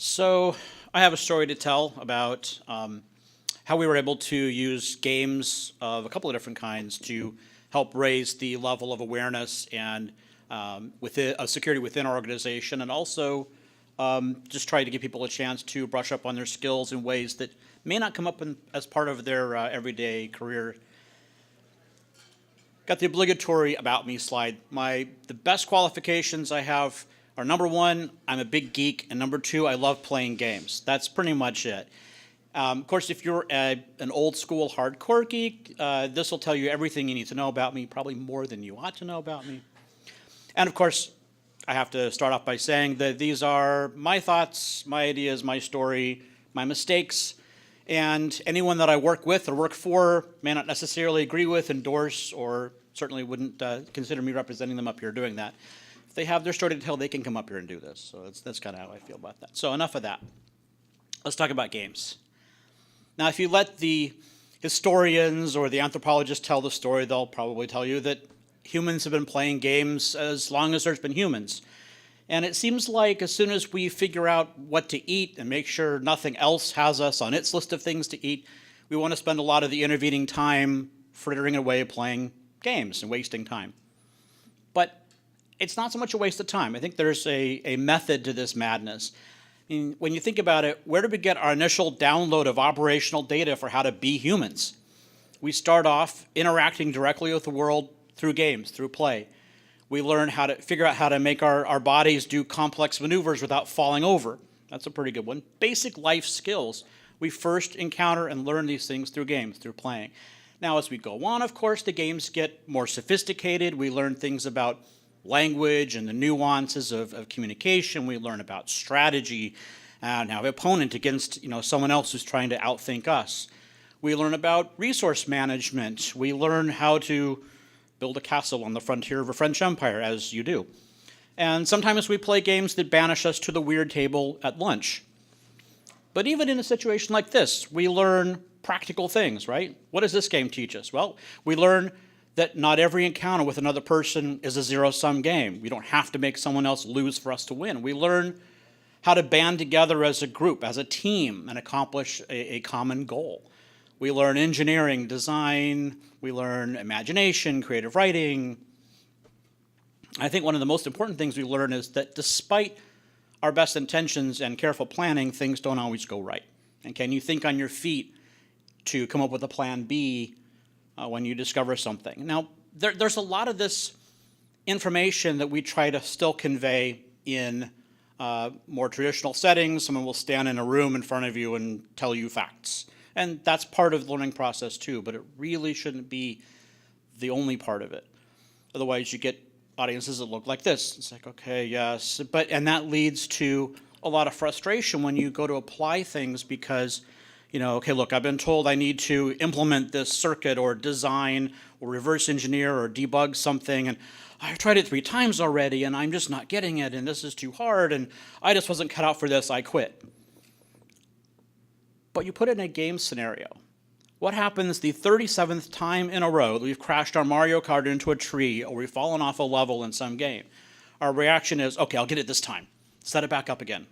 So I have a story to tell about how we were able to use games of a couple of different kinds to help raise the level of awareness and security within our organization, and also just try to give people a chance to brush up on their skills in ways that may not come up as part of their everyday career. Got the obligatory About Me slide. The best qualifications I have are, number one, I'm a big geek, and number two, I love playing games. That's pretty much it. Of course, if you're an old school hardcore geek, this will tell you everything you need to know about me, probably more than you ought to know about me. And of course, I have to start off by saying that these are my thoughts, my ideas, my story, my mistakes, and anyone that I work with or work for may not necessarily agree with, endorse, or certainly wouldn't consider me representing them up here doing that. If they have their story to tell, they can come up here and do this. So that's kind of how I feel about that. So enough of that. Let's talk about games. Now, if you let the historians or the anthropologists tell the story, they'll probably tell you that humans have been playing games as long as there's been humans. And it seems like as soon as we figure out what to eat and make sure nothing else has us on its list of things to eat, we want to spend a lot of the intervening time frittering away playing games and wasting time. But it's not so much a waste of time. I think there's a method to this madness. I mean, when you think about it, where did we get our initial download of operational data for how to be humans? We start off interacting directly with the world through games, through play. We learn how to figure out how to make our bodies do complex maneuvers without falling over. That's a pretty good one. Basic life skills. We first encounter and learn these things through games, through playing. Now, as we go on, of course, the games get more sophisticated. We learn things about language and the nuances of communication. We learn about strategy and how opponent against someone else who's trying to outthink us. We learn about resource management. We learn how to build a castle on the frontier of a French empire, as you do. And sometimes we play games that banish us to the weird table at lunch. But even in a situation like this, we learn practical things, right? What does this game teach us? Well, we learn that not every encounter with another person is a zero-sum game. We don't have to make someone else lose for us to win. We learn how to band together as a group, as a team, and accomplish a common goal. We learn engineering, design, we learn imagination, creative writing. I think one of the most important things we learn is that despite our best intentions and careful planning, things don't always go right. And can you think on your feet to come up with a plan B when you discover something? Now, there's a lot of this information that we try to still convey in more traditional settings. Someone will stand in a room in front of you and tell you facts. And that's part of the learning process too, but it really shouldn't be the only part of it. Otherwise, you get audiences that look like this. It's like, okay, yes, and that leads to a lot of frustration when you go to apply things because, okay, look, I've been told I need to implement this circuit or design or reverse engineer or debug something, and I've tried it 3 times already, and I'm just not getting it, and this is too hard, and I just wasn't cut out for this, I quit. But you put it in a game scenario. What happens the 37th time in a row that we've crashed our Mario Kart into a tree or we've fallen off a level in some game? Our reaction is, okay, I'll get it this time. Set it back up again.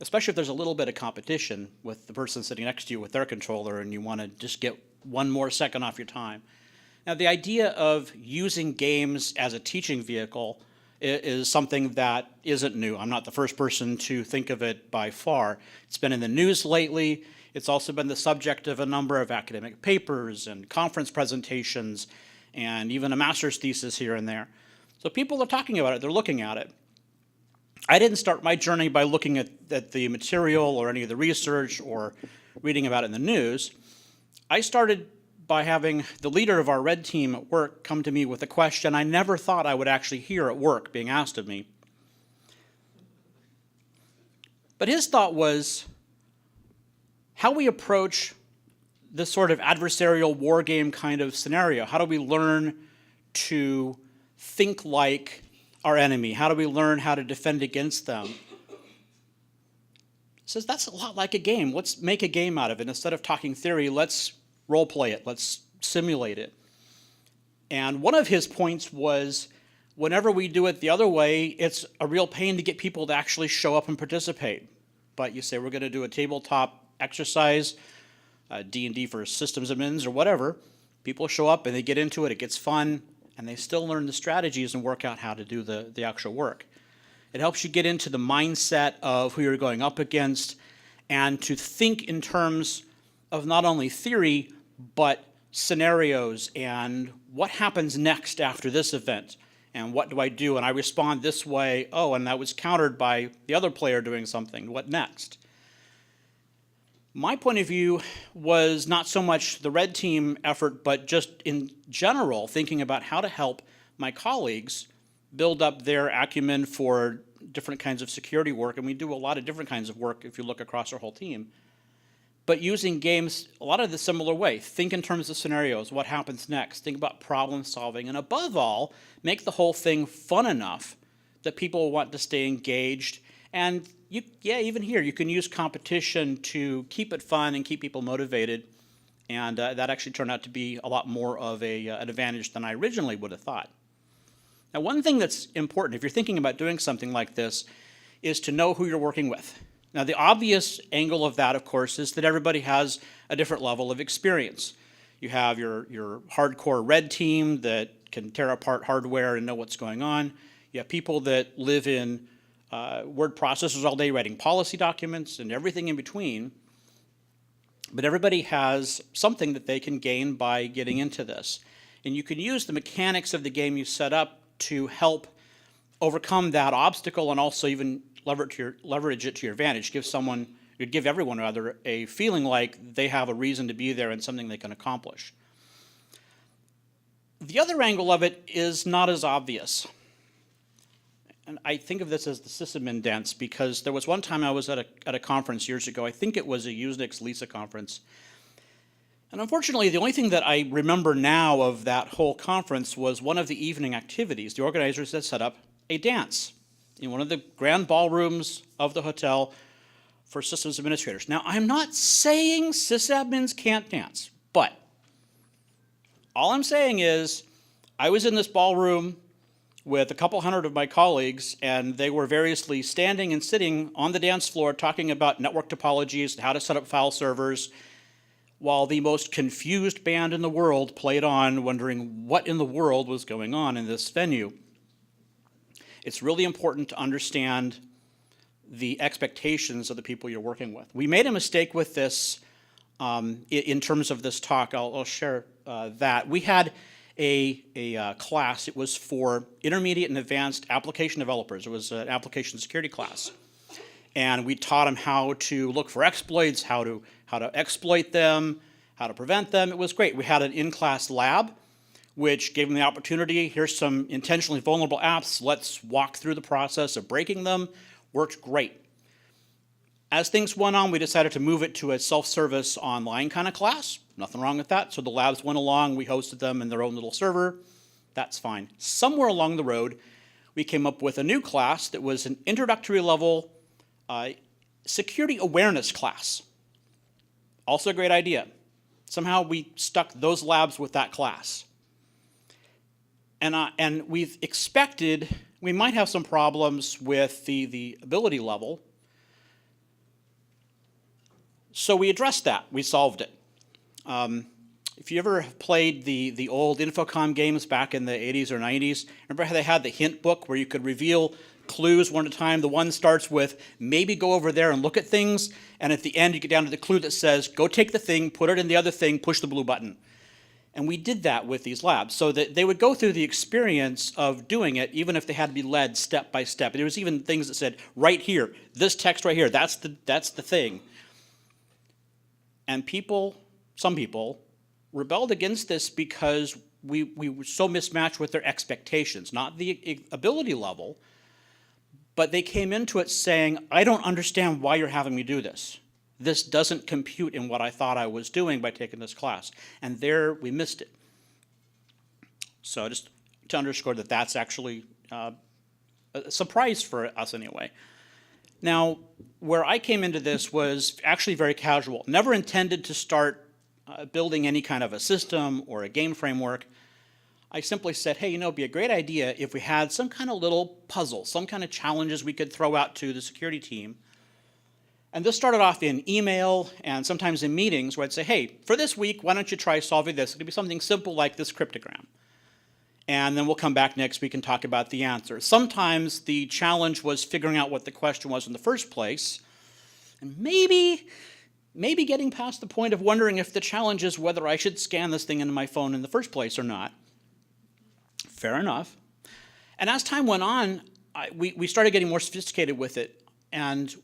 Especially if there's a little bit of competition with the person sitting next to you with their controller and you want to just get one more second off your time. Now, the idea of using games as a teaching vehicle is something that isn't new. I'm not the first person to think of it by far. It's been in the news lately. It's also been the subject of a number of academic papers and conference presentations and even a master's thesis here and there. So people are talking about it. They're looking at it. I didn't start my journey by looking at the material or any of the research or reading about it in the news. I started by having the leader of our red team at work come to me with a question I never thought I would actually hear at work being asked of me. But his thought was how we approach this sort of adversarial war game kind of scenario. How do we learn to think like our enemy? How do we learn how to defend against them? He says that's a lot like a game. Let's make a game out of it. Instead of talking theory, let's role play it. Let's simulate it. And one of his points was Whenever we do it the other way, it's a real pain to get people to actually show up and participate. But you say we're going to do a tabletop exercise, D&D for systems admins or whatever. People show up and they get into it, it gets fun, and they still learn the strategies and work out how to do the actual work. It helps you get into the mindset of who you're going up against and to think in terms of not only theory, but scenarios and what happens next after this event. And what do I do? And I respond this way. Oh, and that was countered by the other player doing something. What next? My point of view was not so much the red team effort, but just in general, thinking about how to help my colleagues build up their acumen for different kinds of security work. And we do a lot of different kinds of work if you look across our whole team. But using games a lot of the similar way. Think in terms of scenarios, what happens next, think about problem solving, and above all, make the whole thing fun enough that people want to stay engaged. And even here, you can use competition to keep it fun and keep people motivated. And that actually turned out to be a lot more of an advantage than I originally would have thought. Now, one thing that's important if you're thinking about doing something like this is to know who you're working with. Now, the obvious angle of that, of course, is that everybody has a different level of experience. You have your hardcore red team that can tear apart hardware and know what's going on. You have people that live in word processors all day writing policy documents and everything in between. But everybody has something that they can gain by getting into this. And you can use the mechanics of the game you set up to help overcome that obstacle and also even leverage it to your advantage. Give everyone rather a feeling like they have a reason to be there and something they can accomplish. The other angle of it is not as obvious. And I think of this as the sysadmin dance because there was one time I was at a conference years ago. I think it was a Unix Lisa conference. And unfortunately, the only thing that I remember now of that whole conference was one of the evening activities. The organizers had set up a dance in one of the grand ballrooms of the hotel for systems administrators. Now, I'm not saying sysadmins can't dance, but all I'm saying is I was in this ballroom with a couple hundred of my colleagues, and they were variously standing and sitting on the dance floor talking about network topologies and how to set up file servers, while the most confused band in the world played on, wondering what in the world was going on in this venue. It's really important to understand the expectations of the people you're working with. We made a mistake with this in terms of this talk. I'll share that. We had a class. It was for intermediate and advanced application developers. It was an application security class. And we taught them how to look for exploits, how to exploit them, how to prevent them. It was great. We had an in-class lab, which gave them the opportunity, here's some intentionally vulnerable apps, let's walk through the process of breaking them. Worked great. As things went on, we decided to move it to a self-service online kind of class. Nothing wrong with that. So the labs went along, we hosted them in their own little server. That's fine. Somewhere along the road, we came up with a new class that was an introductory level security awareness class. Also a great idea. Somehow we stuck those labs with that class. And we've expected we might have some problems with the ability level. So we addressed that. We solved it. If you ever played the old Infocom games back in the 80s or 90s, remember how they had the hint book where you could reveal clues one at a time? The one starts with, maybe go over there and look at things, and at the end you get down to the clue that says, go take the thing, put it in the other thing, push the blue button. And we did that with these labs, so that they would go through the experience of doing it, even if they had to be led step by step. And there was even things that said, right here, this text right here, that's the thing. And some people, rebelled against this because we were so mismatched with their expectations, not the ability level, but they came into it saying, I don't understand why you're having me do this. This doesn't compute in what I thought I was doing by taking this class. And there we missed it. So just to underscore that that's actually a surprise for us anyway. Now, where I came into this was actually very casual. Never intended to start building any kind of a system or a game framework. I simply said, hey, it'd be a great idea if we had some kind of little puzzle, some kind of challenges we could throw out to the security team. And this started off in email and sometimes in meetings where I'd say, hey, for this week, why don't you try solving this? It could be something simple like this cryptogram. And then we'll come back next week and talk about the answer. Sometimes the challenge was figuring out what the question was in the first place, and maybe getting past the point of wondering if the challenge is whether I should scan this thing into my phone in the first place or not. Fair enough. And as time went on, we started getting more sophisticated with it. And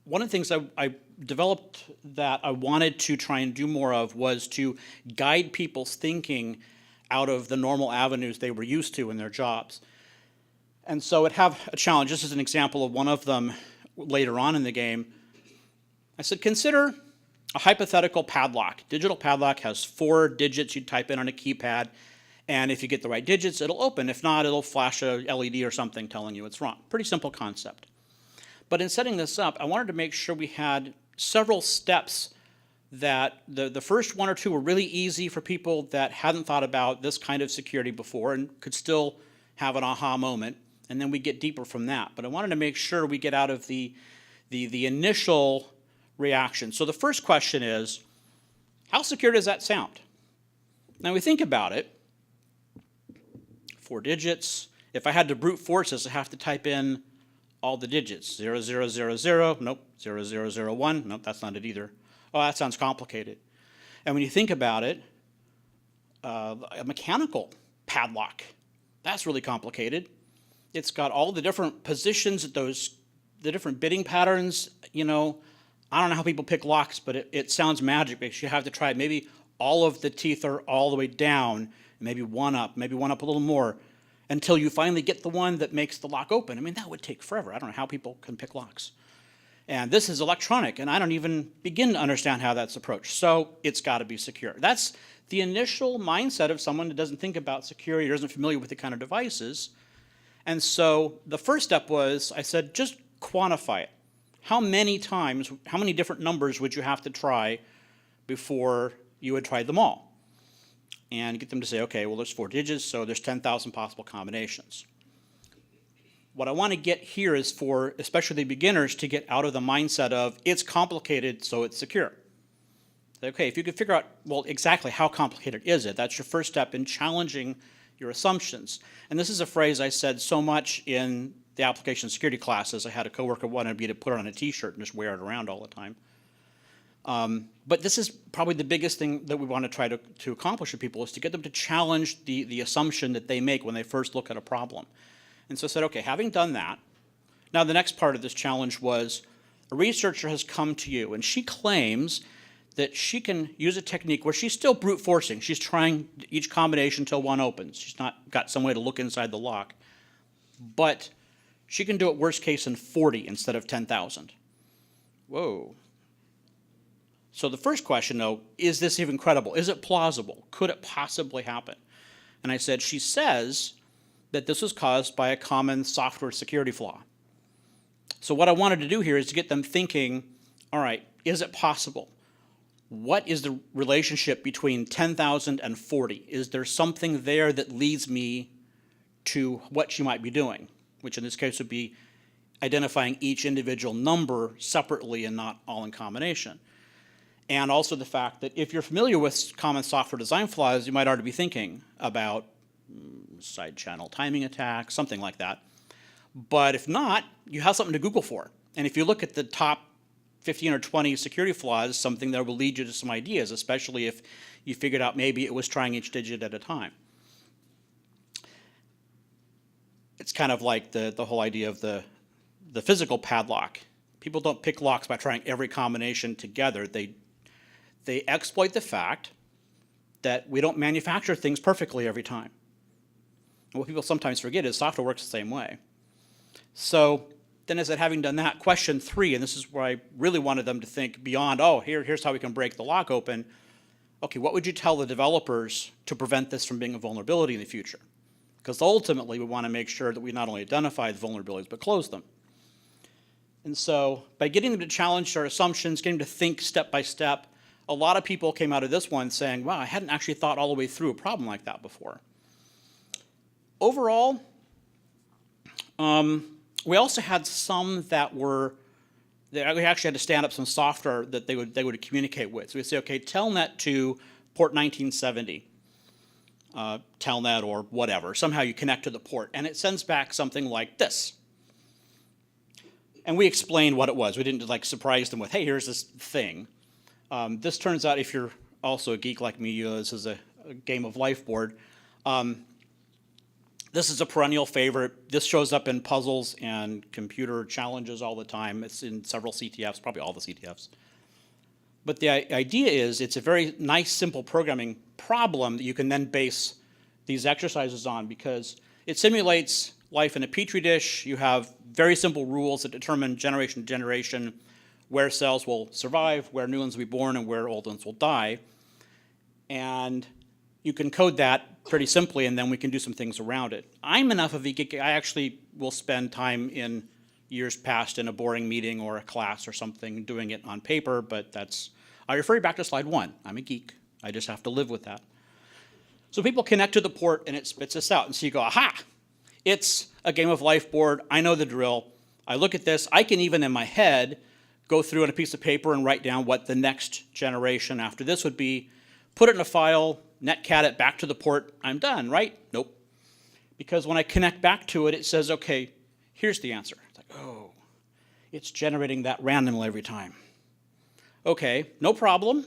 one of the things I developed that I wanted to try and do more of was to guide people's thinking out of the normal avenues they were used to in their jobs. And so I'd have a challenge. This is an example of one of them later on in the game. I said, consider a hypothetical padlock. Digital padlock has 4 digits you type in on a keypad, and if you get the right digits, it'll open. If not, it'll flash a LED or something telling you it's wrong. Pretty simple concept. But in setting this up, I wanted to make sure we had several steps that the first 1 or 2 were really easy for people that hadn't thought about this kind of security before and could still have an aha moment, and then we get deeper from that. But I wanted to make sure we get out of the initial reaction. So the first question is, how secure does that sound? Now we think about it, 4 digits. If I had to brute force this, I have to type in all the digits. 0000, nope. 0001, nope, that's not it either. Oh, that sounds complicated. And when you think about it, a mechanical padlock, that's really complicated. It's got all the different positions, the different bitting patterns. I don't know how people pick locks, but it sounds magic because you have to try maybe all of the teeth are all the way down, maybe one up a little more, until you finally get the one that makes the lock open. I mean, that would take forever. I don't know how people can pick locks. And this is electronic, and I don't even begin to understand how that's approached. So it's got to be secure. That's the initial mindset of someone that doesn't think about security or isn't familiar with the kind of devices. And so the first step was, I said, just quantify it. How many times, how many different numbers would you have to try before you had tried them all? And get them to say, okay, well, there's 4 digits, so there's 10,000 possible combinations. What I want to get here is for especially the beginners to get out of the mindset of it's complicated, so it's secure. Okay, if you could figure out, well, exactly how complicated is it? That's your first step in challenging your assumptions. And this is a phrase I said so much in the application security classes. I had a coworker wanted me to put it on a t-shirt and just wear it around all the time. But this is probably the biggest thing that we want to try to accomplish with people is to get them to challenge the assumption that they make when they first look at a problem. And so I said, okay, having done that, now the next part of this challenge was a researcher has come to you and she claims that she can use a technique where she's still brute forcing. She's trying each combination until one opens. She's not got some way to look inside the lock. But she can do it worst case in 40 instead of 10,000. Whoa. So the first question, though, is this even credible? Is it plausible? Could it possibly happen? And I said, she says that this was caused by a common software security flaw. So what I wanted to do here is to get them thinking, all right, is it possible? What is the relationship between 10,000 and 40? Is there something there that leads me to what she might be doing? Which in this case would be identifying each individual number separately and not all in combination. And also the fact that if you're familiar with common software design flaws, you might already be thinking about side channel timing attacks, something like that. But if not, you have something to Google for. And if you look at the top 15 or 20 security flaws, something that will lead you to some ideas, especially if you figured out maybe it was trying each digit at a time. It's kind of like the whole idea of the physical padlock. People don't pick locks by trying every combination together. They exploit the fact that we don't manufacture things perfectly every time. And what people sometimes forget is software works the same way. So then as I said, having done that, question 3, and this is where I really wanted them to think beyond, oh, here's how we can break the lock open. Okay, what would you tell the developers to prevent this from being a vulnerability in the future? Because ultimately we want to make sure that we not only identify the vulnerabilities, but close them. And so by getting them to challenge their assumptions, getting them to think step by step, a lot of people came out of this one saying, wow, I hadn't actually thought all the way through a problem like that before. Overall, we also had some that were, we actually had to stand up some software that they would communicate with. So we'd say, okay, telnet to port 1970, telnet or whatever. Somehow you connect to the port, and it sends back something like this. And we explained what it was. We didn't like surprise them with, hey, here's this thing. This turns out, if you're also a geek like me, this is a game of life board. This is a perennial favorite. This shows up in puzzles and computer challenges all the time. It's in several CTFs, probably all the CTFs. But the idea is it's a very nice, simple programming problem that you can then base these exercises on, because it simulates life in a petri dish. You have very simple rules that determine generation to generation where cells will survive, where new ones will be born, and where old ones will die. And you can code that pretty simply, and then we can do some things around it. I'm enough of a geek, I actually will spend time in years past in a boring meeting or a class or something doing it on paper, but that's, I refer you back to slide 1. I'm a geek. I just have to live with that. So people connect to the port and it spits this out, and so you go, aha, it's a game of life board. I know the drill. I look at this. I can even in my head go through on a piece of paper and write down what the next generation after this would be, put it in a file, netcat it back to the port, I'm done, right? Nope. Because when I connect back to it, it says, okay, here's the answer. It's like, oh, it's generating that randomly every time. Okay, no problem.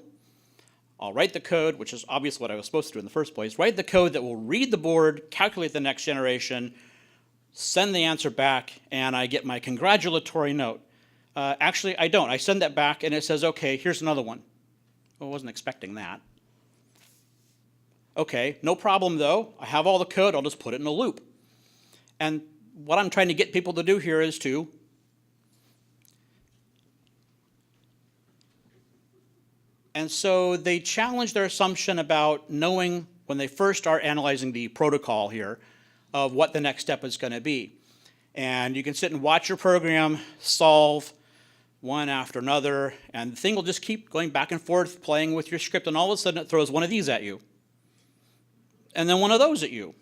I'll write the code, which is obviously what I was supposed to do in the first place, write the code that will read the board, calculate the next generation, send the answer back, and I get my congratulatory note. Actually, I don't. I send that back, and it says, okay, here's another one. Well, I wasn't expecting that. Okay, no problem though. I have all the code. I'll just put it in a loop. And what I'm trying to get people to do here is to and so they challenge their assumption about knowing when they first are analyzing the protocol here of what the next step is going to be. And you can sit and watch your program solve one after another, and the thing will just keep going back and forth, playing with your script, and all of a sudden it throws one of these at you. And then one of those at you.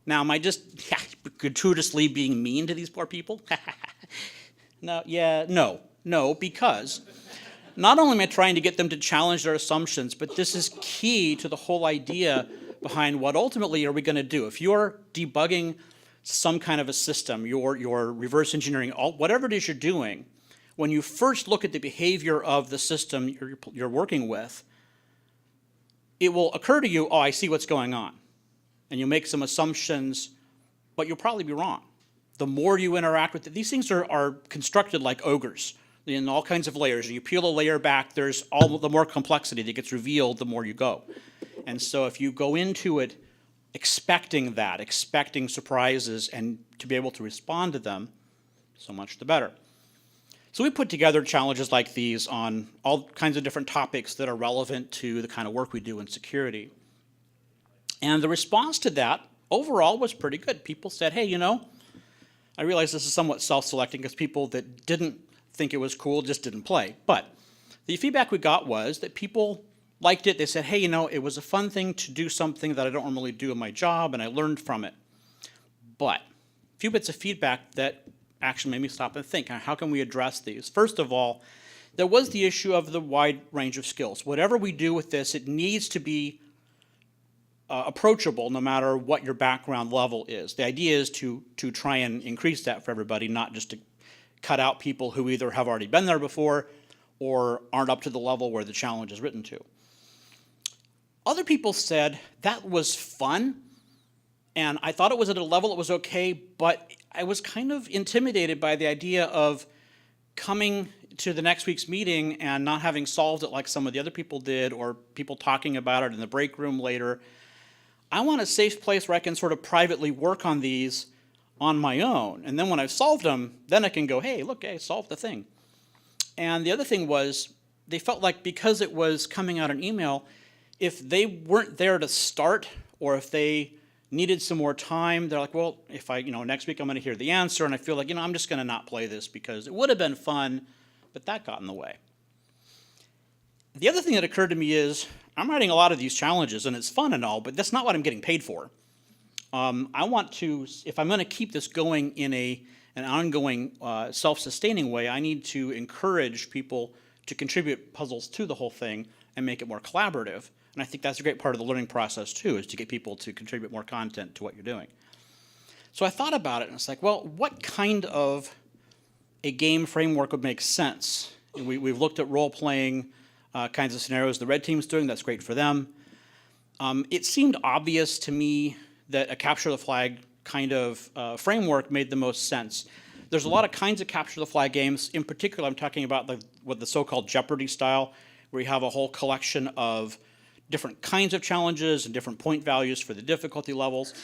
Now, am I just gratuitously being mean to these poor people? No, because not only am I trying to get them to challenge their assumptions, but this is key to the whole idea behind what ultimately are we going to do. If you're debugging some kind of a system, you're reverse engineering, whatever it is you're doing, when you first look at the behavior of the system you're working with, it will occur to you, oh, I see what's going on. And you'll make some assumptions, but you'll probably be wrong. The more you interact with it, these things are constructed like ogres in all kinds of layers. And you peel a layer back, there's all the more complexity that gets revealed the more you go. And so if you go into it expecting that, expecting surprises, and to be able to respond to them, so much the better. So we put together challenges like these on all kinds of different topics that are relevant to the kind of work we do in security. And the response to that overall was pretty good. People said, hey, you know, I realize this is somewhat self-selecting because people that didn't think it was cool just didn't play. But the feedback we got was that people liked it. They said, hey, you know, it was a fun thing to do something that I don't normally do in my job, and I learned from it. But a few bits of feedback that actually made me stop and think, how can we address these? First of all, there was the issue of the wide range of skills. Whatever we do with this, it needs to be approachable no matter what your background level is. The idea is to try and increase that for everybody, not just to cut out people who either have already been there before or aren't up to the level where the challenge is written to. Other people said that was fun, and I thought it was at a level that was okay, but I was kind of intimidated by the idea of coming to the next week's meeting and not having solved it like some of the other people did, or people talking about it in the break room later. I want a safe place where I can sort of privately work on these on my own. And then when I've solved them, then I can go, hey, look, I solved the thing. And the other thing was, they felt like because it was coming out in email, if they weren't there to start, or if they needed some more time, they're like, well, if next week I'm going to hear the answer, and I feel like, I'm just going to not play this because it would have been fun, but that got in the way. The other thing that occurred to me is, I'm writing a lot of these challenges, and it's fun and all, but that's not what I'm getting paid for. I want to, if I'm going to keep this going in an ongoing self-sustaining way, I need to encourage people to contribute puzzles to the whole thing and make it more collaborative. And I think that's a great part of the learning process too, is to get people to contribute more content to what you're doing. So I thought about it, and it's like, well, what kind of a game framework would make sense? And we've looked at role-playing kinds of scenarios the red team's doing. That's great for them. It seemed obvious to me that a capture the flag kind of framework made the most sense. There's a lot of kinds of capture the flag games. In particular, I'm talking about the so-called Jeopardy style, where you have a whole collection of different kinds of challenges and different point values for the difficulty levels.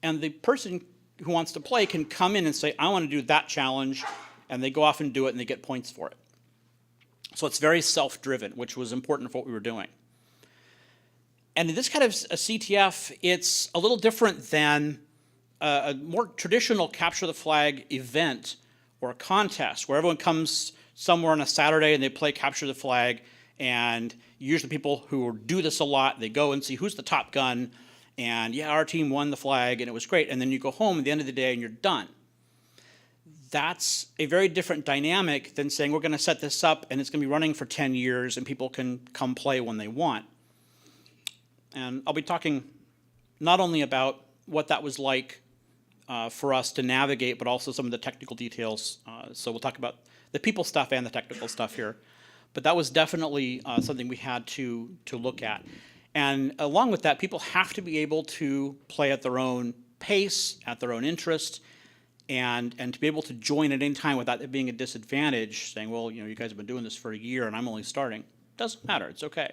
And the person who wants to play can come in and say, I want to do that challenge, and they go off and do it, and they get points for it. So it's very self-driven, which was important for what we were doing. And in this kind of a CTF, it's a little different than a more traditional capture the flag event or a contest where everyone comes somewhere on a Saturday and they play capture the flag, and usually people who do this a lot, they go and see who's the top gun, and yeah, our team won the flag and it was great, and then you go home at the end of the day and you're done. That's a very different dynamic than saying we're going to set this up and it's going to be running for 10 years and people can come play when they want. And I'll be talking not only about what that was like for us to navigate, but also some of the technical details. So we'll talk about the people stuff and the technical stuff here. But that was definitely something we had to look at. And along with that, people have to be able to play at their own pace, at their own interest, and to be able to join at any time without it being a disadvantage, saying, well, you know, you guys have been doing this for a year and I'm only starting. Doesn't matter, it's okay.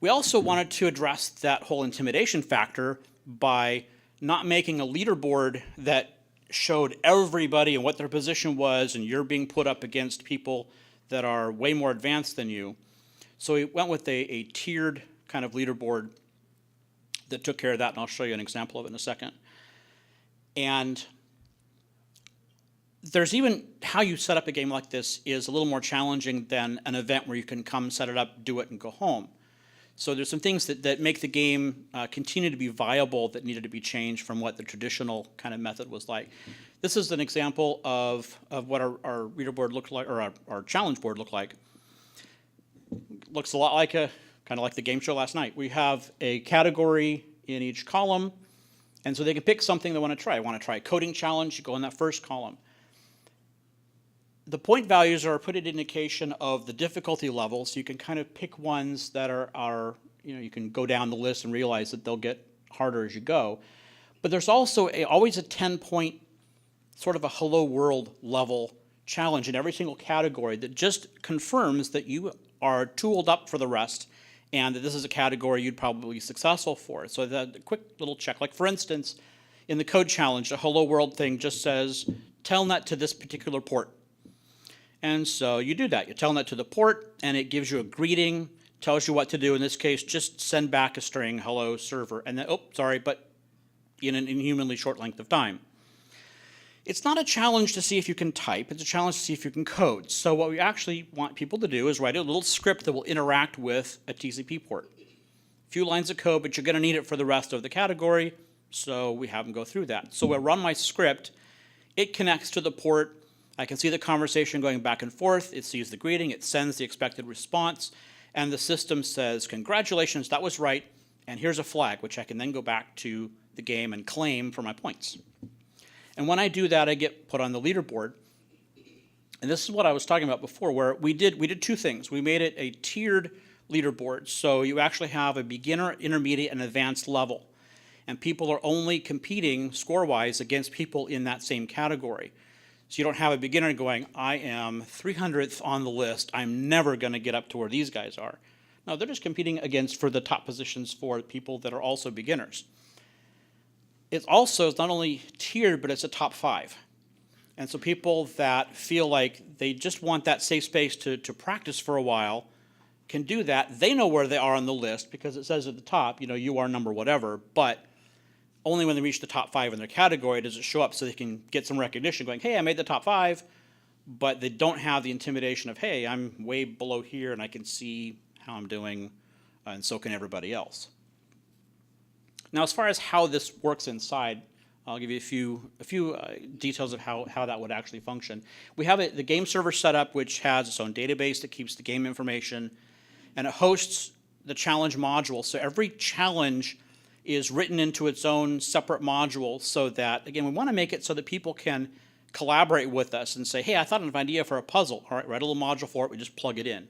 We also wanted to address that whole intimidation factor by not making a leaderboard that showed everybody and what their position was, and you're being put up against people that are way more advanced than you. So we went with a tiered kind of leaderboard that took care of that, and I'll show you an example of it in a second. And there's even how you set up a game like this is a little more challenging than an event where you can come, set it up, do it, and go home. So there's some things that make the game continue to be viable that needed to be changed from what the traditional kind of method was like. This is an example of what our reader board looked like, or our challenge board looked like. Looks a lot like kind of like the game show last night. We have a category in each column, and so they can pick something they want to try. I want to try a coding challenge, you go in that first column. The point values are a pretty indication of the difficulty level, so you can kind of pick ones that are you know, you can go down the list and realize that they'll get harder as you go. But there's also always a 10-point sort of a hello world level challenge in every single category that just confirms that you are tooled up for the rest and that this is a category you'd probably be successful for. So that a quick little check, like for instance, in the code challenge, the hello world thing just says, telnet to this particular port. And so you do that. You telnet to the port, and it gives you a greeting, tells you what to do. In this case, just send back a string, hello server, and then, oh, sorry, but in an inhumanly short length of time. It's not a challenge to see if you can type, it's a challenge to see if you can code. So what we actually want people to do is write a little script that will interact with a TCP port. A few lines of code, but you're going to need it for the rest of the category, so we have them go through that. So we'll run my script, it connects to the port, I can see the conversation going back and forth, it sees the greeting, it sends the expected response, and the system says, congratulations, that was right, and here's a flag, which I can then go back to the game and claim for my points. And when I do that, I get put on the leaderboard. And this is what I was talking about before, where we did two things. We made it a tiered leaderboard, so you actually have a beginner, intermediate, and advanced level. And people are only competing score-wise against people in that same category. So you don't have a beginner going, I am 300th on the list, I'm never going to get up to where these guys are. No, they're just competing against for the top positions for people that are also beginners. It's also not only tiered, but it's a top 5. And so people that feel like they just want that safe space to practice for a while can do that. They know where they are on the list because it says at the top, you know, you are number whatever, but only when they reach the top 5 in their category does it show up so they can get some recognition going, hey, I made the top 5, but they don't have the intimidation of, hey, I'm way below here and I can see how I'm doing and so can everybody else. Now, as far as how this works inside, I'll give you a few details of how that would actually function. We have the game server set up, which has its own database that keeps the game information, and it hosts the challenge module. So every challenge is written into its own separate module, so that, again, we want to make it so that people can collaborate with us and say, hey, I thought of an idea for a puzzle. All right, write a little module for it, we just plug it in.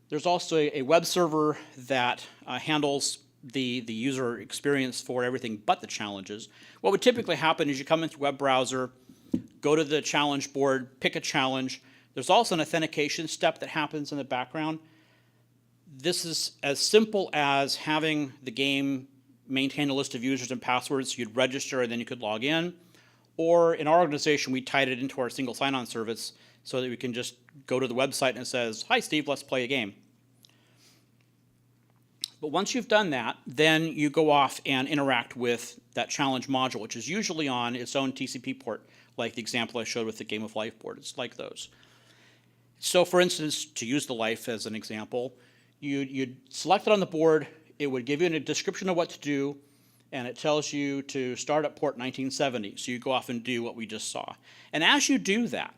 There's also a web server that handles the user experience for everything but the challenges. What would typically happen is you come into a web browser, go to the challenge board, pick a challenge. There's also an authentication step that happens in the background. This is as simple as having the game maintain a list of users and passwords. You'd register and then you could log in. Or in our organization, we tied it into our single sign-on service so that we can just go to the website and it says, hi, Steve, let's play a game. But once you've done that, then you go off and interact with that challenge module, which is usually on its own TCP port, like the example I showed with the Game of Life board. It's like those. So for instance, to use the life as an example, you'd select it on the board, it would give you a description of what to do, and it tells you to start at port 1970. So you go off and do what we just saw. And as you do that,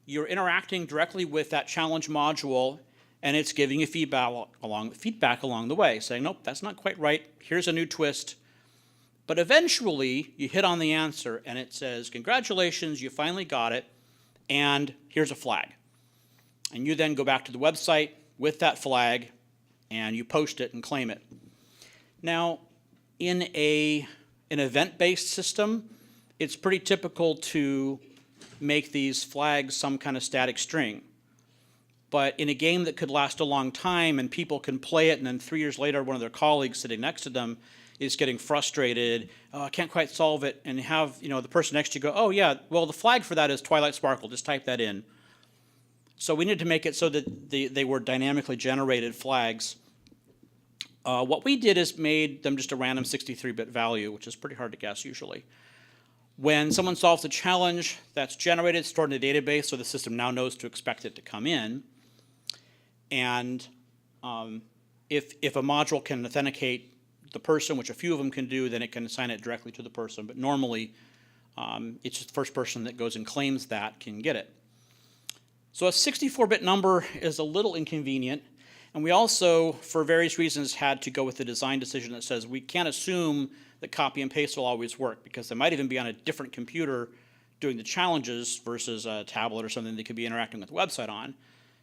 you're interacting directly with that challenge module, and it's giving you feedback along the way, saying, nope, that's not quite right, here's a new twist. But eventually, you hit on the answer, and it says, congratulations, you finally got it, and here's a flag. And you then go back to the website with that flag, and you post it and claim it. Now, in an event-based system, it's pretty typical to make these flags some kind of static string. But in a game that could last a long time and people can play it and then 3 years later one of their colleagues sitting next to them is getting frustrated, oh, I can't quite solve it, and have the person next to you go, oh yeah, well the flag for that is Twilight Sparkle, just type that in. So we needed to make it so that they were dynamically generated flags. What we did is made them just a random 63-bit value, which is pretty hard to guess usually. When someone solves a challenge, that's generated, stored in a database, so the system now knows to expect it to come in. And if a module can authenticate the person, which a few of them can do, then it can assign it directly to the person. But normally, it's just the first person that goes and claims that can get it. So a 64-bit number is a little inconvenient. And we also, for various reasons, had to go with the design decision that says we can't assume that copy and paste will always work, because they might even be on a different computer doing the challenges versus a tablet or something they could be interacting with the website on.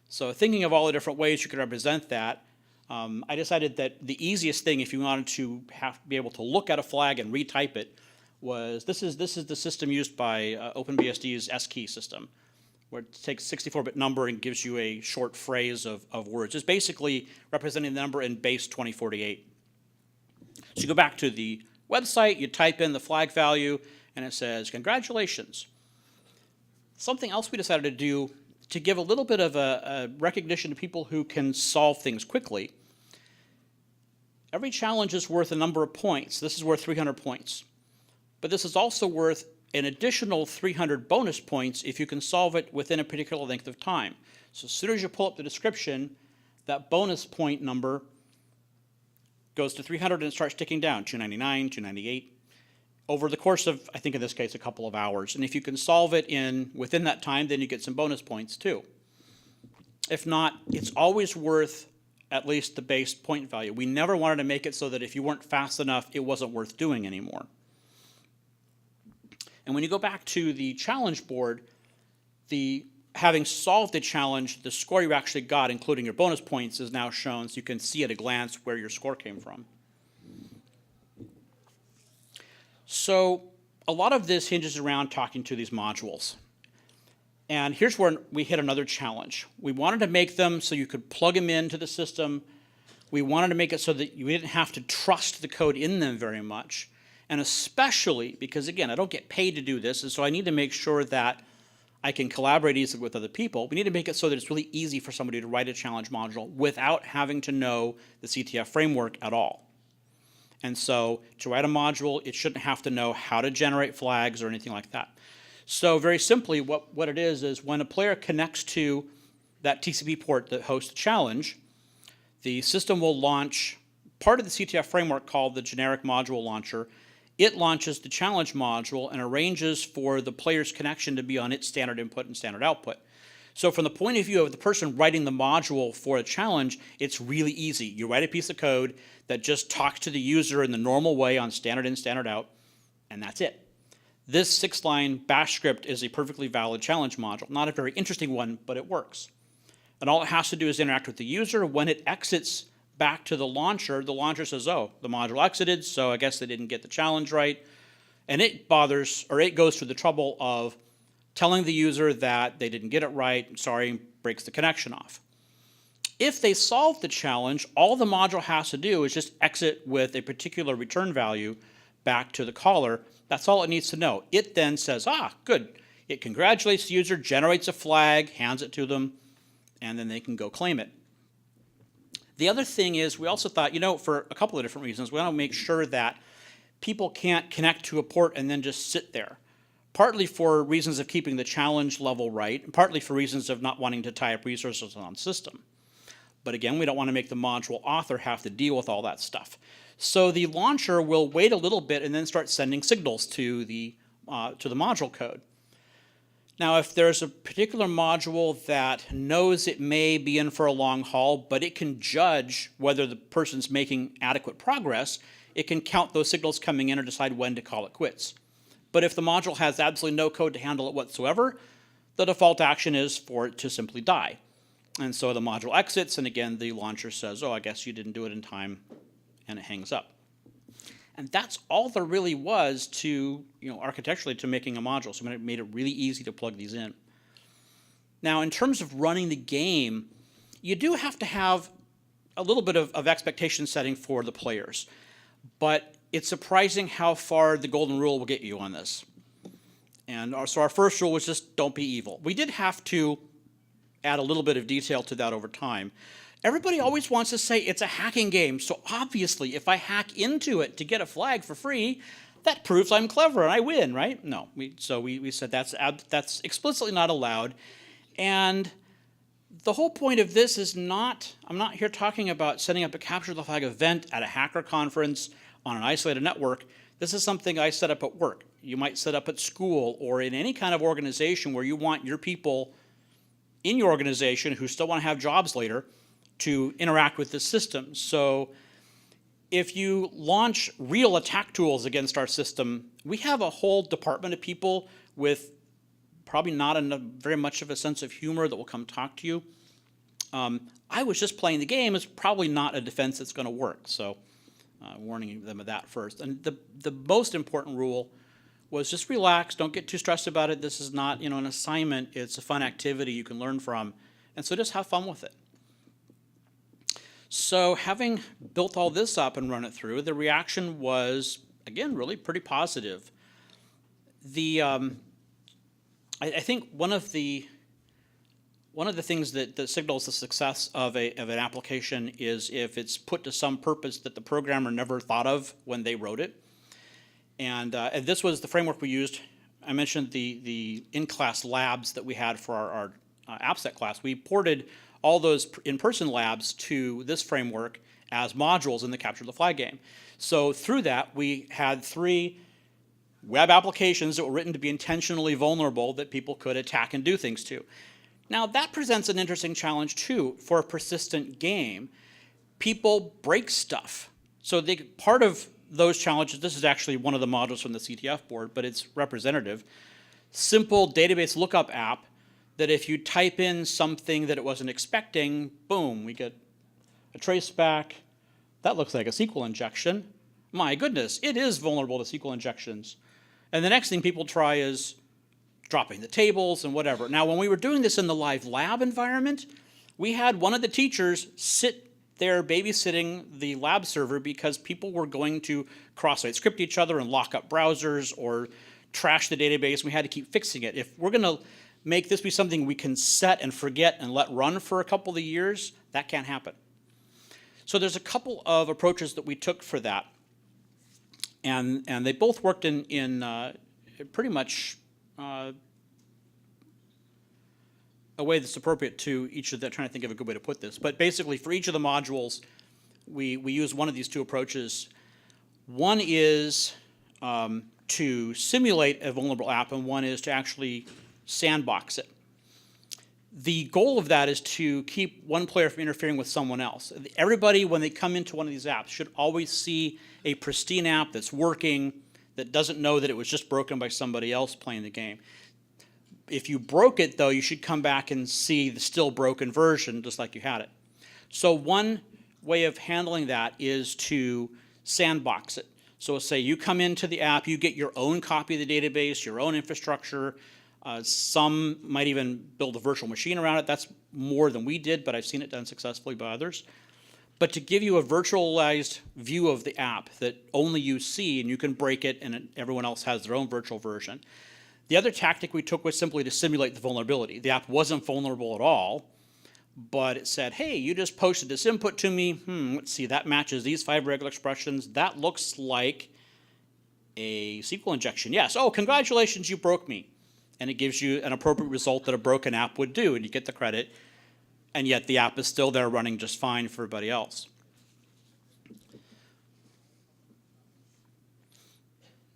So thinking of all the different ways you could represent that, I decided that the easiest thing, if you wanted to be able to look at a flag and retype it, was this is the system used by OpenBSD's SKey system, where it takes a 64-bit number and gives you a short phrase of words. It's basically representing the number in base 2048. So you go back to the website, you type in the flag value, and it says, congratulations. Something else we decided to do to give a little bit of a recognition to people who can solve things quickly. Every challenge is worth a number of points. This is worth 300 points. But this is also worth an additional 300 bonus points if you can solve it within a particular length of time. So as soon as you pull up the description, that bonus point number goes to 300 and it starts ticking down, 299, 298, over the course of, I think in this case, a couple of hours. And if you can solve it within that time, then you get some bonus points too. If not, it's always worth at least the base point value. We never wanted to make it so that if you weren't fast enough, it wasn't worth doing anymore. And when you go back to the challenge board, having solved the challenge, the score you actually got, including your bonus points, is now shown, so you can see at a glance where your score came from. So a lot of this hinges around talking to these modules. And here's where we hit another challenge. We wanted to make them so you could plug them into the system. We wanted to make it so that you didn't have to trust the code in them very much. And especially because, again, I don't get paid to do this, and so I need to make sure that I can collaborate easily with other people. We need to make it so that it's really easy for somebody to write a challenge module without having to know the CTF framework at all. And so to write a module, it shouldn't have to know how to generate flags or anything like that. So very simply, what it is when a player connects to that TCP port that hosts the challenge, the system will launch part of the CTF framework called the generic module launcher. It launches the challenge module and arranges for the player's connection to be on its standard input and standard output. So from the point of view of the person writing the module for a challenge, it's really easy. You write a piece of code that just talks to the user in the normal way on standard in, standard out, and that's it. This 6-line bash script is a perfectly valid challenge module. Not a very interesting one, but it works. And all it has to do is interact with the user. When it exits back to the launcher says, oh, the module exited, so I guess they didn't get the challenge right. And it goes through the trouble of telling the user that they didn't get it right, sorry, breaks the connection off. If they solve the challenge, all the module has to do is just exit with a particular return value back to the caller. That's all it needs to know. It then says, good. It congratulates the user, generates a flag, hands it to them, and then they can go claim it. The other thing is we also thought, for a couple of different reasons, we want to make sure that people can't connect to a port and then just sit there. Partly for reasons of keeping the challenge level right, and partly for reasons of not wanting to tie up resources on system. But again, we don't want to make the module author have to deal with all that stuff. So the launcher will wait a little bit and then start sending signals to the module code. Now, if there's a particular module that knows it may be in for a long haul, but it can judge whether the person's making adequate progress, it can count those signals coming in or decide when to call it quits. But if the module has absolutely no code to handle it whatsoever, the default action is for it to simply die. And so the module exits, and again, the launcher says, oh, I guess you didn't do it in time, and it hangs up. And that's all there really was to, architecturally to making a module. So it made it really easy to plug these in. Now, in terms of running the game, you do have to have a little bit of expectation setting for the players. But it's surprising how far the golden rule will get you on this. And so our first rule was just don't be evil. We did have to add a little bit of detail to that over time. Everybody always wants to say it's a hacking game, so obviously if I hack into it to get a flag for free, that proves I'm clever and I win, right? No, we said that's explicitly not allowed. And the whole point of this is I'm not here talking about setting up a capture the flag event at a hacker conference on an isolated network. This is something I set up at work. You might set up at school or in any kind of organization where you want your people in your organization who still want to have jobs later to interact with the system. So if you launch real attack tools against our system, we have a whole department of people with probably not very much of a sense of humor that will come talk to you. I was just playing the game is probably not a defense that's going to work. So warning them of that first. And the most important rule was just relax, don't get too stressed about it. This is not an assignment, it's a fun activity you can learn from. And so just have fun with it. So having built all this up and run it through, the reaction was, again, really pretty positive. I think one of the things that signals the success of an application is if it's put to some purpose that the programmer never thought of when they wrote it. And this was the framework we used. I mentioned the in-class labs that we had for our AppSec class. We ported all those in-person labs to this framework as modules in the Capture the Flag game. So through that, we had 3 web applications that were written to be intentionally vulnerable that people could attack and do things to. Now, that presents an interesting challenge, too, for a persistent game. People break stuff. So part of those challenges, this is actually one of the modules from the CTF board, but it's representative. Simple database lookup app that if you type in something that it wasn't expecting, boom, we get a trace back. That looks like a SQL injection. My goodness, it is vulnerable to SQL injections. And the next thing people try is dropping the tables and whatever. Now, when we were doing this in the live lab environment, we had one of the teachers sit there babysitting the lab server because people were going to cross-site script each other and lock up browsers or trash the database. We had to keep fixing it. If we're going to make this be something we can set and forget and let run for a couple of years, that can't happen. So there's a couple of approaches that we took for that. And they both worked in pretty much a way that's appropriate to each of the, trying to think of a good way to put this, but basically for each of the modules, we use one of these two approaches. One is to simulate a vulnerable app, and one is to actually sandbox it. The goal of that is to keep one player from interfering with someone else. Everybody, when they come into one of these apps, should always see a pristine app that's working, that doesn't know that it was just broken by somebody else playing the game. If you broke it, though, you should come back and see the still broken version, just like you had it. So one way of handling that is to sandbox it. So say you come into the app, you get your own copy of the database, your own infrastructure. Some might even build a virtual machine around it. That's more than we did, but I've seen it done successfully by others. But to give you a virtualized view of the app that only you see, and you can break it, and everyone else has their own virtual version. The other tactic we took was simply to simulate the vulnerability. The app wasn't vulnerable at all, but it said, hey, you just posted this input to me. Let's see, that matches these 5 regular expressions. That looks like a SQL injection. Yes, oh, congratulations, you broke me. And it gives you an appropriate result that a broken app would do, and you get the credit, and yet the app is still there running just fine for everybody else.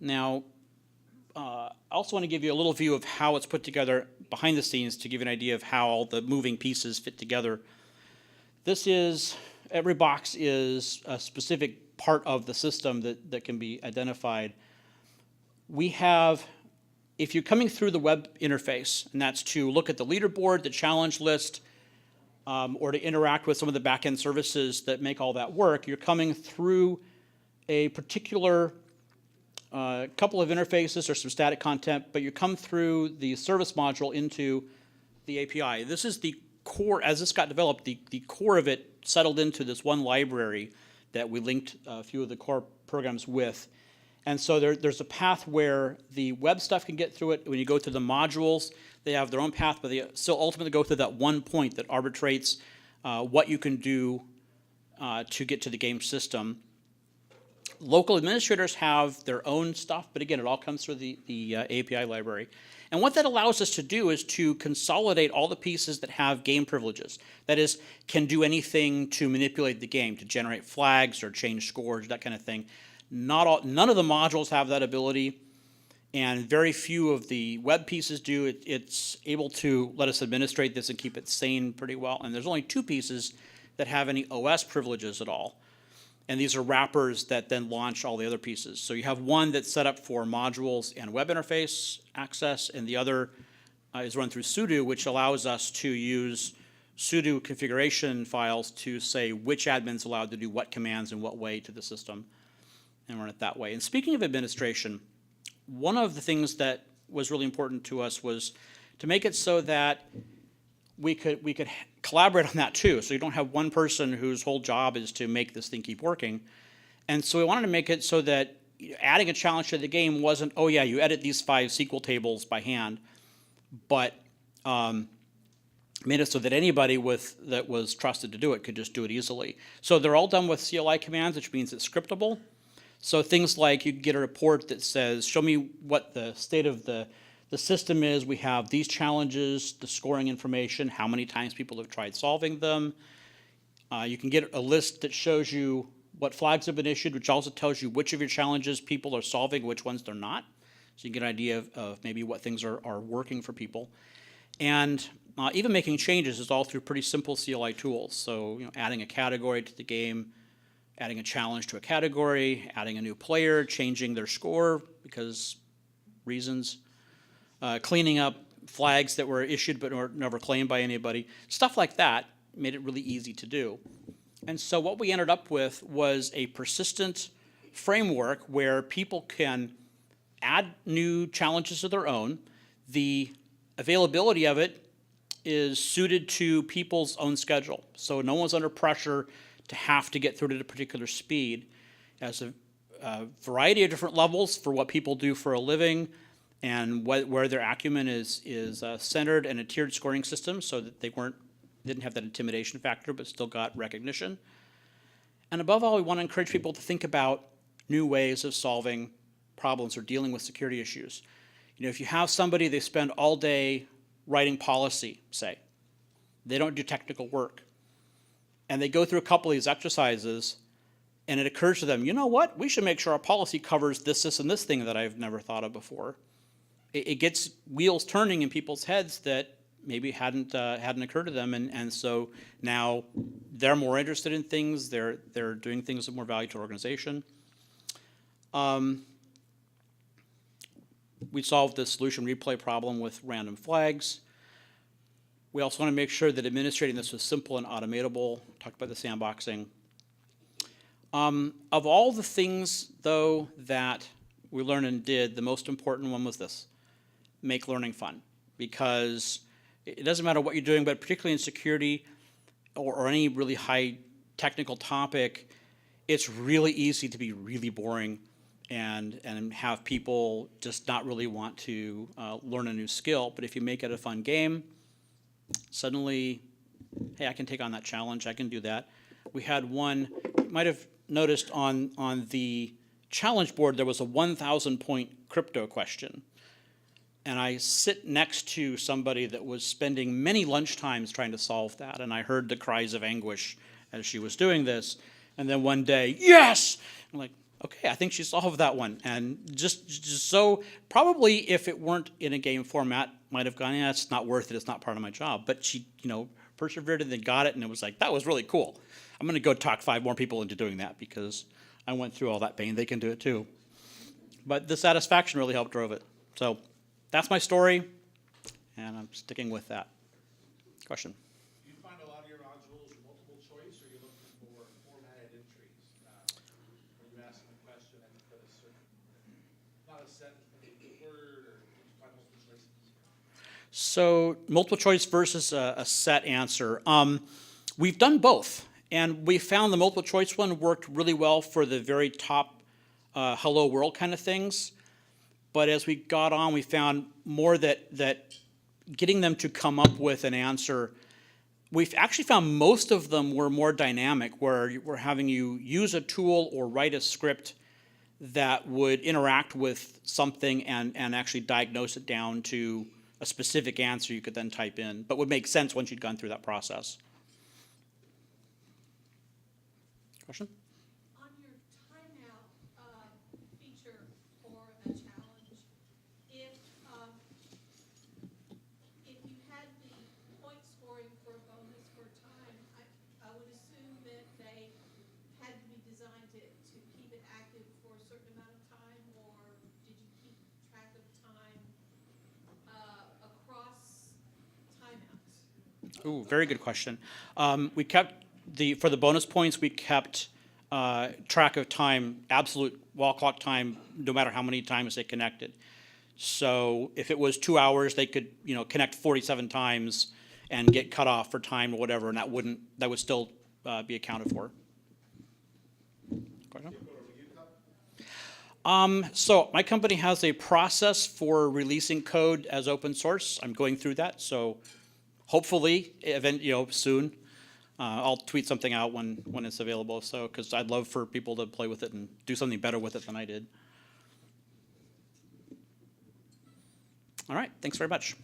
Now, I also want to give you a little view of how it's put together behind the scenes to give you an idea of how all the moving pieces fit together. This is, every box is a specific part of the system that can be identified. We have, if you're coming through the web interface, and that's to look at the leaderboard, the challenge list, or to interact with some of the back-end services that make all that work, you're coming through a particular couple of interfaces or some static content, but you come through the service module into the API. This is the core, as this got developed, the core of it settled into this one library that we linked a few of the core programs with. And so there's a path where the web stuff can get through it. When you go to the modules, they have their own path, but they still ultimately go through that one point that arbitrates what you can do to get to the game system. Local administrators have their own stuff, but again, it all comes through the API library. And what that allows us to do is to consolidate all the pieces that have game privileges. That is, can do anything to manipulate the game, to generate flags or change scores, that kind of thing. None of the modules have that ability, and very few of the web pieces do. It's able to let us administrate this and keep it sane pretty well. And there's only 2 pieces that have any OS privileges at all. And these are wrappers that then launch all the other pieces. So you have one that's set up for modules and web interface access, and the other is run through sudo, which allows us to use sudo configuration files to say which admin's allowed to do what commands in what way to the system, and run it that way. And speaking of administration, one of the things that was really important to us was to make it so that we could collaborate on that too. So you don't have one person whose whole job is to make this thing keep working. And so we wanted to make it so that adding a challenge to the game wasn't, oh yeah, you edit these 5 SQL tables by hand, but made it so that anybody that was trusted to do it could just do it easily. So they're all done with CLI commands, which means it's scriptable. So things like you can get a report that says, show me what the state of the system is. We have these challenges, the scoring information, how many times people have tried solving them. You can get a list that shows you what flags have been issued, which also tells you which of your challenges people are solving, which ones they're not. So you can get an idea of maybe what things are working for people. And even making changes is all through pretty simple CLI tools. So adding a category to the game, adding a challenge to a category, adding a new player, changing their score because reasons, cleaning up flags that were issued but were never claimed by anybody. Stuff like that made it really easy to do. And so what we ended up with was a persistent framework where people can add new challenges of their own. The availability of it is suited to people's own schedule. So no one's under pressure to have to get through at a particular speed. It has a variety of different levels for what people do for a living, and where their acumen is centered, and a tiered scoring system so that they didn't have that intimidation factor but still got recognition. And above all, we want to encourage people to think about new ways of solving problems or dealing with security issues. If you have somebody, they spend all day writing policy, say, They don't do technical work. And they go through a couple of these exercises, and it occurs to them, you know what? We should make sure our policy covers this, this, and this thing that I've never thought of before. It gets wheels turning in people's heads that maybe hadn't occurred to them, and so now they're more interested in things. They're doing things of more value to the organization. We solved the solution replay problem with random flags. We also want to make sure that administrating this was simple and automatable. Talked about the sandboxing. Of all the things, though, that we learned and did, the most important one was this: make learning fun. Because it doesn't matter what you're doing, but particularly in security or any really high technical topic, it's really easy to be really boring and have people just not really want to learn a new skill. But if you make it a fun game, suddenly, hey, I can take on that challenge, I can do that. We had one, you might have noticed on the challenge board, there was a 1,000-point crypto question. And I sit next to somebody that was spending many lunchtimes trying to solve that, and I heard the cries of anguish as she was doing this. And then one day, yes! I'm like, okay, I think she solved that one. And just so, probably if it weren't in a game format, might have gone, yeah, it's not worth it, it's not part of my job. But she, persevered and then got it, and it was like, that was really cool. I'm gonna go talk 5 more people into doing that because I went through all that pain, they can do it too. But the satisfaction really helped drove it. So that's my story, and I'm sticking with that. Question? Do you find a lot of your modules multiple choice, or are you looking for formatted entries? When you ask them a question and you put a certain, not a sentence, but a word, or do you find multiple choices? So multiple choice versus a set answer. We've done both, and we found the multiple choice one worked really well for the very top hello world kind of things. But as we got on, we found more that getting them to come up with an answer, we've actually found most of them were more dynamic, where we're having you use a tool or write a script that would interact with something and actually diagnose it down to a specific answer you could then type in, but would make sense once you'd gone through that process. Question? On your timeout feature for a challenge, if you had the point scoring for a bonus for time, I would assume that they had to be designed to keep it active for a certain amount of time, or did you keep track of time across timeouts? Ooh, very good question. We kept for the bonus points, we kept track of time, absolute wall clock time, no matter how many times they connected. So if it was 2 hours, they could connect 47 times and get cut off for time or whatever, and that would still be accounted for. Question? So my company has a process for releasing code as open source. I'm going through that, so hopefully, soon. I'll tweet something out when it's available. So, because I'd love for people to play with it and do something better with it than I did. All right, thanks very much.